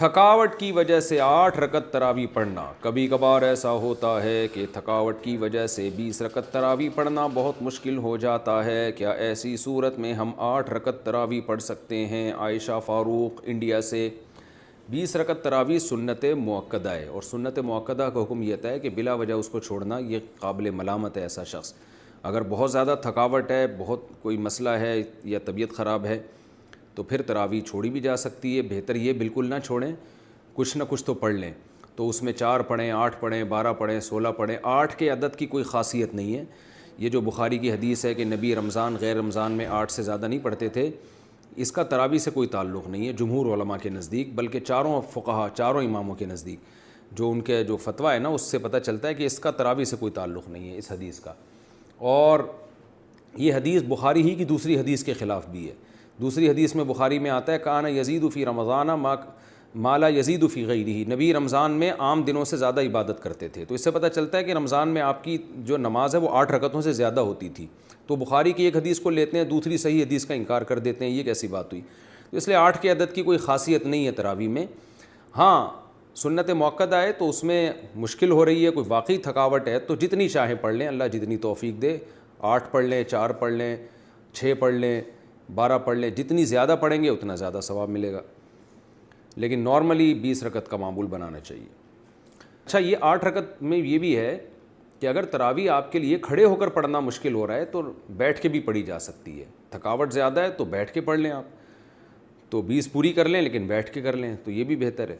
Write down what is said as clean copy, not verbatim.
تھکاوٹ کی وجہ سے 8 رکعت تراویح پڑھنا. کبھی کبھار ایسا ہوتا ہے کہ تھکاوٹ کی وجہ سے 20 رکعت تراویح پڑھنا بہت مشکل ہو جاتا ہے. کیا ایسی صورت میں ہم 8 رکعت تراویح پڑھ سکتے ہیں؟ عائشہ فاروق انڈیا سے. 20 رکعت تراویح سنت مؤکدہ ہے، اور سنت مؤکدہ کا حکم یہ ہے کہ بلا وجہ اس کو چھوڑنا یہ قابل ملامت ہے. ایسا شخص اگر بہت زیادہ تھکاوٹ ہے، بہت کوئی مسئلہ ہے یا طبیعت خراب ہے تو پھر تراویح چھوڑی بھی جا سکتی ہے. بہتر یہ بالکل نہ چھوڑیں، کچھ نہ کچھ تو پڑھ لیں. تو اس میں 4 پڑھیں، 8 پڑھیں، 12 پڑھیں، 16 پڑھیں. 8 کے عدد کی کوئی خاصیت نہیں ہے. یہ جو بخاری کی حدیث ہے کہ نبی رمضان غیر رمضان میں 8 سے زیادہ نہیں پڑھتے تھے، اس کا تراویح سے کوئی تعلق نہیں ہے جمہور علماء کے نزدیک، بلکہ چاروں فقہا، چاروں اماموں کے نزدیک جو ان کے جو فتویٰ ہے نا، اس سے پتہ چلتا ہے کہ اس کا تراویح سے کوئی تعلق نہیں ہے اس حدیث کا. اور یہ حدیث بخاری ہی کی دوسری حدیث کے خلاف بھی ہے. دوسری حدیث میں بخاری میں آتا ہے کان یزید فی رمضان ما لا یزید فی غیرہ. نبی رمضان میں عام دنوں سے زیادہ عبادت کرتے تھے. تو اس سے پتہ چلتا ہے کہ رمضان میں آپ کی جو نماز ہے وہ 8 رکعتوں سے زیادہ ہوتی تھی. تو بخاری کی ایک حدیث کو لیتے ہیں، دوسری صحیح حدیث کا انکار کر دیتے ہیں. یہ کیسی بات ہوئی؟ تو اس لیے 8 کے عدد کی کوئی خاصیت نہیں ہے تراویح میں. ہاں سنت مؤکدہ ہے تو اس میں مشکل ہو رہی ہے، کوئی واقعی تھکاوٹ ہے تو جتنی چاہیں پڑھ لیں، اللہ جتنی توفیق دے. 8 پڑھ لیں، 4 پڑھ لیں، 6 پڑھ لیں، 12 پڑھ لیں. جتنی زیادہ پڑھیں گے اتنا زیادہ ثواب ملے گا. لیکن نارملی 20 رکعت کا معمول بنانا چاہیے. اچھا، یہ 8 رکعت میں یہ بھی ہے کہ اگر تراویح آپ کے لیے کھڑے ہو کر پڑھنا مشکل ہو رہا ہے تو بیٹھ کے بھی پڑھی جا سکتی ہے. تھکاوٹ زیادہ ہے تو بیٹھ کے پڑھ لیں آپ، تو 20 پوری کر لیں لیکن بیٹھ کے کر لیں تو یہ بھی بہتر ہے.